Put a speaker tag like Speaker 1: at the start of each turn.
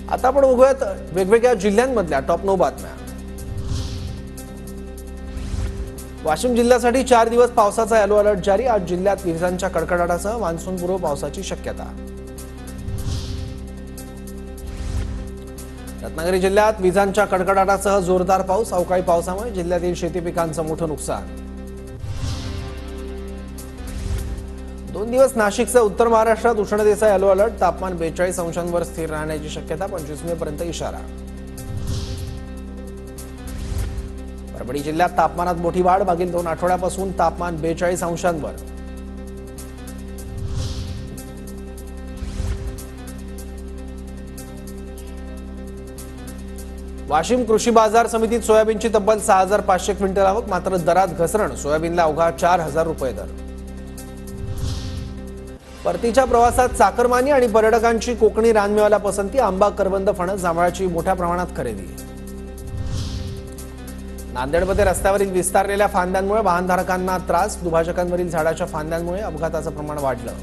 Speaker 1: आता आपण बघूयात वेगवेगळ्या जिल्ह्यांमधल्या टॉप 9 बातम्या। वाशिम जिल्ह्यासाठी 4 दिवस पावसाचा येलो अलर्ट जारी। आज जिल्ह्यात विजांच्या कडकडाटासह मान्सूनपूर्व पावसाची शक्यता। रत्नागिरी जिल्ह्यात विजांच्या कडकडाटासह जोरदार पाऊस। अवकाळी पावसामुळे जिल्ह्यातील शेती पिकांचं मोठं नुकसान। 2 दिवस नाशिकसह उत्तर महाराष्ट्रात उष्णतेचा येलो अलर्ट। तापमान 42 अंशांवर स्थिर राहण्याची शक्यता। 25 मे पर्यंत इशारा। परभणी जिल्ह्यात तापमानात मोठी वाढ। मागील 2 आठवड्यापासून तापमान 42 अंशांवर। वाशिम कृषी बाजार समितीत सोयाबीनची तब्बल 6500 क्विंटल आवक। मात्र दरात घसरण। सोयाबीनला अवघा 4000 रुपये दर। परतीच्या प्रवासात चाकरमानी आणि पर्यटकांची कोकणी रानमेव्याला पसंती। आंबा, करवंद, फणस, जांभळाची मोठ्या प्रमाणात खरेदी। नांदेडमध्ये रस्त्यावरील विस्तारलेल्या फांद्यांमुळे वाहनधारकांना त्रास। दुभाजकांवरील झाडाच्या फांद्यांमुळे अपघाताचं प्रमाण वाढलं।